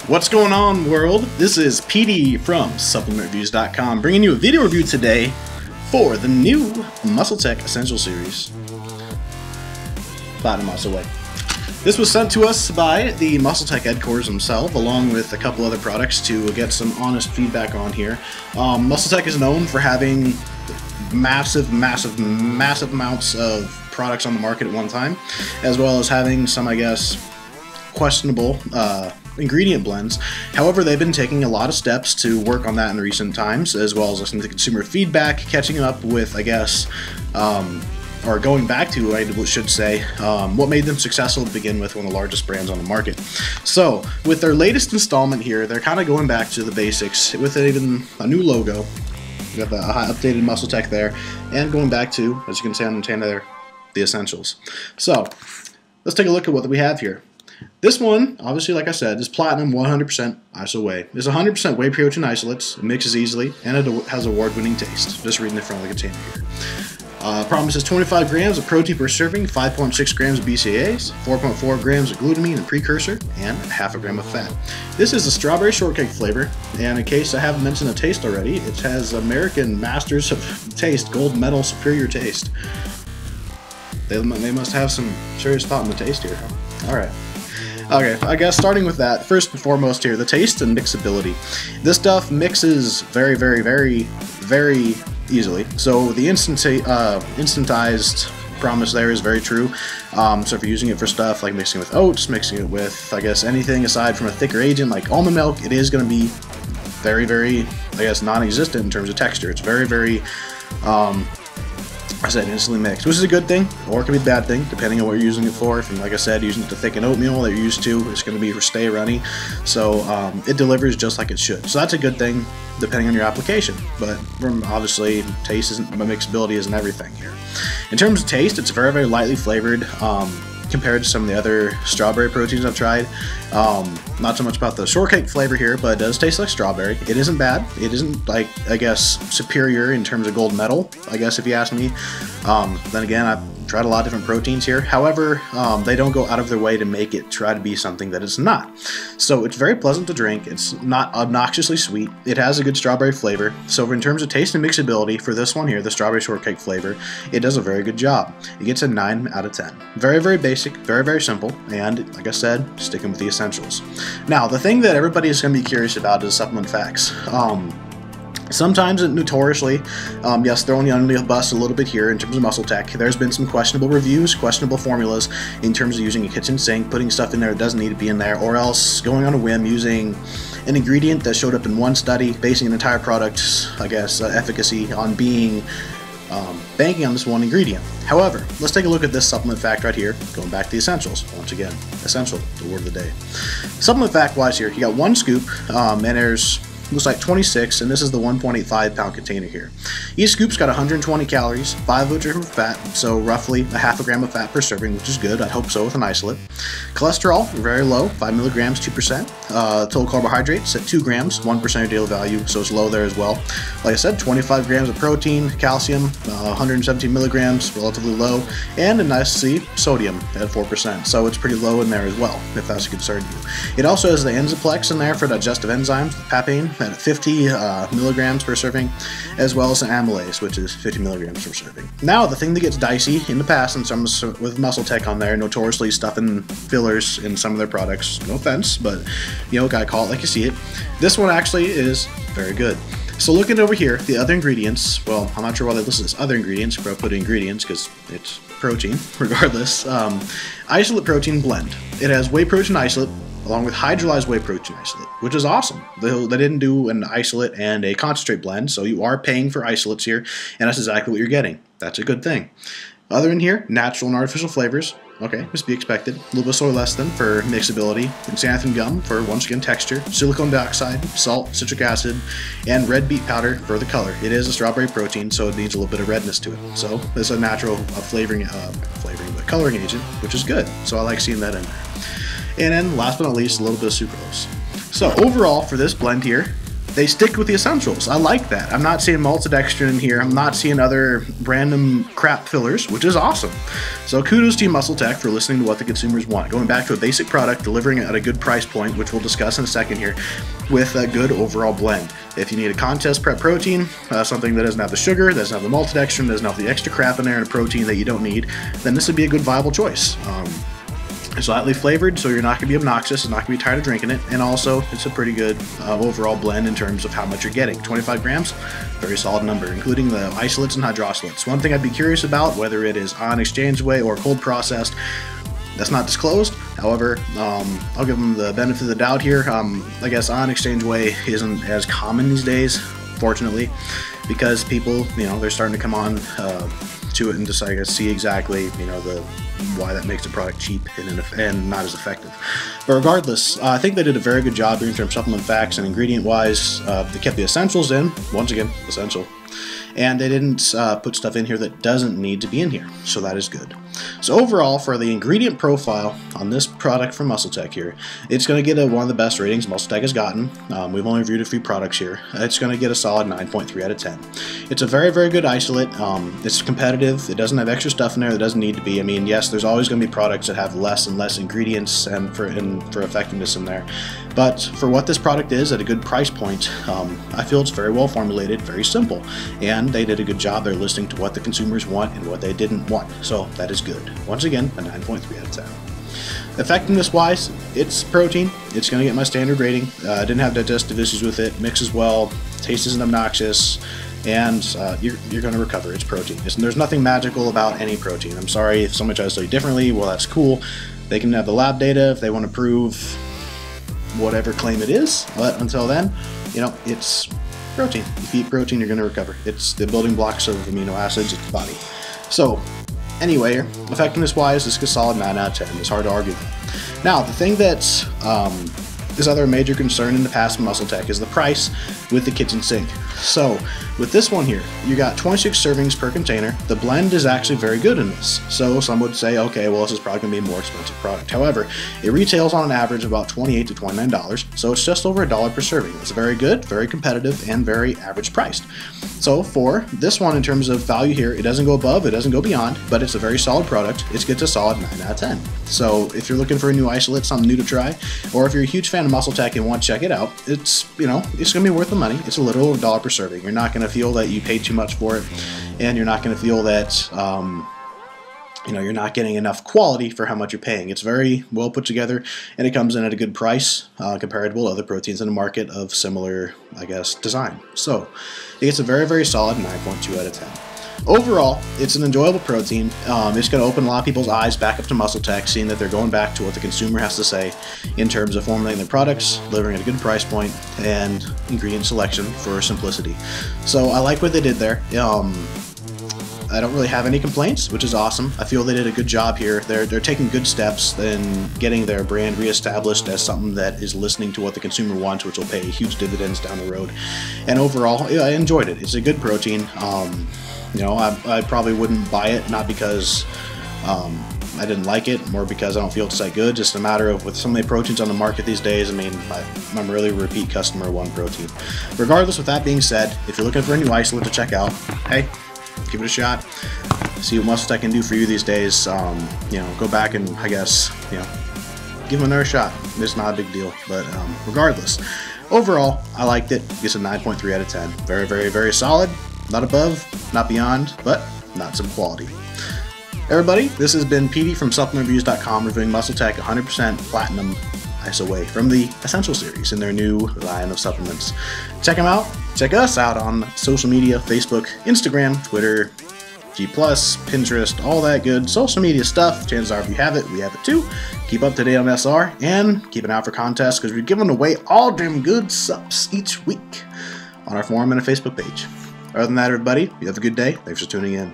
What's going on, world? This is Petey from SupplementReviews.com bringing you a video review today for the new MuscleTech Essential Series, Platinum Iso Whey. This was sent to us by the MuscleTech headquarters themselves, along with a couple other products to get some honest feedback on here. MuscleTech is known for having massive amounts of products on the market at one time, as well as having some, I guess, questionable ingredient blends. However, they've been taking a lot of steps to work on that in recent times, as well as listening to consumer feedback, catching up with, I guess, or going back to, I should say, what made them successful to begin with, one of the largest brands on the market. So, with their latest installment here, they're kind of going back to the basics, with even a new logo. You got the updated MuscleTech there, and going back to, as you can see on the antenna there, the essentials. So, let's take a look at what we have here. This one, obviously, like I said, is Platinum 100% Iso Whey. It's 100% whey protein isolates, it mixes easily, and it has award-winning taste. Just reading the front of the container here. Promises 25 grams of protein per serving, 5.6 grams of BCAAs, 4.4 grams of glutamine and precursor, and half a gram of fat. This is a strawberry shortcake flavor, and in case I haven't mentioned the taste already, it has American Masters of Taste Gold Medal Superior Taste. They must have some serious thought in the taste here. Alright. Okay, I guess starting with that, first and foremost here, the taste and mixability. This stuff mixes very easily. So the instantized promise there is very true. So if you're using it for stuff like mixing it with oats, mixing it with, I guess, anything aside from a thicker agent like almond milk, it is going to be very, I guess, non-existent in terms of texture. It's very, I said instantly mixed, which is a good thing, or it could be a bad thing, depending on what you're using it for. If, like I said, using it to thicken oatmeal that you're used to, it's going to be for stay runny. So it delivers just like it should. So that's a good thing, depending on your application. But from obviously, taste isn't, mixability isn't everything here. In terms of taste, it's very lightly flavored. Compared to some of the other strawberry proteins I've tried. Not so much about the shortcake flavor here, but it does taste like strawberry. It isn't bad. It isn't, like, I guess, superior in terms of gold medal, I guess, if you ask me. Then again, I've tried a lot of different proteins here. However, they don't go out of their way to make it try to be something that it's not. So it's very pleasant to drink. It's not obnoxiously sweet. It has a good strawberry flavor. So in terms of taste and mixability, for this one here, the strawberry shortcake flavor, it does a very good job. It gets a 9 out of 10. Very basic, very simple, and like I said, sticking with the essentials. Now, the thing that everybody is going to be curious about is supplement facts. Sometimes, notoriously, yes, throwing you under the bus a little bit here in terms of MuscleTech, there's been some questionable reviews, questionable formulas in terms of using a kitchen sink, putting stuff in there that doesn't need to be in there, or else going on a whim using an ingredient that showed up in one study, basing an entire product's, I guess, efficacy on being banking on this one ingredient. However, let's take a look at this supplement fact right here, going back to the essentials. Once again, essential, the word of the day. Supplement fact wise here, you got one scoop, and there's looks like 26, and this is the 1.85 pound container here. Each scoop's got 120 calories, 5 grams of fat, so roughly a half a gram of fat per serving, which is good. I'd hope so with an isolate. Cholesterol, very low, 5 milligrams, 2%. Total carbohydrates at 2 grams, 1% of daily value, so it's low there as well. Like I said, 25 grams of protein, calcium, 117 milligrams, relatively low, and a nice C, sodium at 4%, so it's pretty low in there as well, if that's a concern to you. It also has the Enzaplex in there for digestive enzymes, the papain, at 50 milligrams per serving, as well as an amylase, which is 50 milligrams per serving. Now, the thing that gets dicey in the past, and some with MuscleTech on there, notoriously stuffing fillers in some of their products, no offense, but, you know, gotta call it like you see it. This one actually is very good. So looking over here, the other ingredients, well, I'm not sure why they list this other ingredients, but I put ingredients because it's protein, regardless. Isolate protein blend. It has whey protein isolate, along with hydrolyzed whey protein isolate, which is awesome. They didn't do an isolate and a concentrate blend, so you are paying for isolates here, and that's exactly what you're getting. That's a good thing. Other in here, natural and artificial flavors. Okay, must be expected. A little bit of soy lecithin for mixability, and xanthan gum for, once again, texture, silicone dioxide, salt, citric acid, and red beet powder for the color. It is a strawberry protein, so it needs a little bit of redness to it. So it's a natural but coloring agent, which is good. So I like seeing that in there. And then, last but not least, a little bit of sucralose. So overall, for this blend here, they stick with the essentials. I like that. I'm not seeing maltodextrin in here. I'm not seeing other random crap fillers, which is awesome. So kudos to you, MuscleTech, for listening to what the consumers want. Going back to a basic product, delivering it at a good price point, which we'll discuss in a second here, with a good overall blend. If you need a contest prep protein, something that doesn't have the sugar, doesn't have the maltodextrin, doesn't have the extra crap in there, and a protein that you don't need, then this would be a good viable choice. It's lightly flavored, so you're not going to be obnoxious, and not going to be tired of drinking it, and also it's a pretty good overall blend in terms of how much you're getting. 25 grams, very solid number, including the isolates and hydroxylates. One thing I'd be curious about, whether it is on exchange whey or cold processed, that's not disclosed. However, I'll give them the benefit of the doubt here. I guess on exchange whey isn't as common these days, fortunately, because people, they're starting to come on to it and just see exactly, why that makes the product cheap and not as effective. But regardless, I think they did a very good job here in terms of supplement facts and ingredient-wise. They kept the essentials in, once again, essential. And they didn't put stuff in here that doesn't need to be in here, so that is good. So overall, for the ingredient profile on this product from MuscleTech here, it's going to get one of the best ratings MuscleTech has gotten. We've only reviewed a few products here. It's going to get a solid 9.3 out of 10. It's a very, very good isolate. It's competitive. It doesn't have extra stuff in there that doesn't need to be. I mean, yes, there's always going to be products that have less and less ingredients and for effectiveness in there. But for what this product is at a good price point, I feel it's very well formulated, very simple, and they did a good job there listening to what the consumers want and what they didn't want. So that is good. Once again, a 9.3 out of 10. Effectiveness wise, it's protein. It's going to get my standard rating. Didn't have digestive issues with it. Mixes well. Taste isn't obnoxious. And you're going to recover. It's protein. There's nothing magical about any protein. I'm sorry if someone tries to tell you differently. Well, that's cool. They can have the lab data if they want to prove whatever claim it is. But until then, it's protein. If you eat protein, you're going to recover. It's the building blocks of amino acids. It's the body. So anyway, effectiveness wise, this is a solid 9 out of 10. It's hard to argue. Now, the thing that's this other major concern in the past from MuscleTech is the price with the kitchen sink. So with this one here, you got 26 servings per container. The blend is actually very good in this. So some would say, okay, well, this is probably going to be a more expensive product. However, it retails on an average of about $28 to $29, so it's just over $1 per serving. It's very good, very competitive, and very average priced. So for this one, in terms of value here, it doesn't go above, it doesn't go beyond, but it's a very solid product. It gets a solid 9 out of 10. So if you're looking for a new isolate, something new to try, or if you're a huge fan of MuscleTech and want to check it out, it's it's going to be worth the money. It's a little $1 per serving. You're not going to feel that you paid too much for it, and you're not going to feel that you're not getting enough quality for how much you're paying. It's very well put together, and it comes in at a good price comparable to other proteins in the market of similar, design. So it gets a very, very solid 9.2 out of 10. Overall, it's an enjoyable protein. It's going to open a lot of people's eyes back up to MuscleTech, seeing that they're going back to what the consumer has to say in terms of formulating their products, delivering at a good price point, and ingredient selection for simplicity. So I like what they did there. I don't really have any complaints, which is awesome. I feel they did a good job here. They're taking good steps in getting their brand reestablished as something that is listening to what the consumer wants, which will pay huge dividends down the road. And overall, I enjoyed it. It's a good protein. I probably wouldn't buy it, not because I didn't like it, more because I don't feel it's that good. Just a matter of with so many proteins on the market these days, I'm really a repeat customer of one protein. Regardless, with that being said, if you're looking for a new isolate to check out, hey, give it a shot. See what MuscleTech can do for you these days. Go back and give them another shot. It's not a big deal, but regardless, overall, I liked it. It's a 9.3 out of 10. Very, very, very solid. Not above, not beyond, but not some quality. Everybody, this has been Petey from SupplementReviews.com reviewing MuscleTech 100% Platinum Iso Whey from the Essential series in their new line of supplements. Check them out. Check us out on social media, Facebook, Instagram, Twitter, G+, Pinterest, all that good social media stuff. Chances are if you have it, we have it too. Keep up to date on SR and keep an eye out for contests because we're giving away all them good subs each week on our forum and a Facebook page. Other than that, everybody, you have a good day. Thanks for tuning in.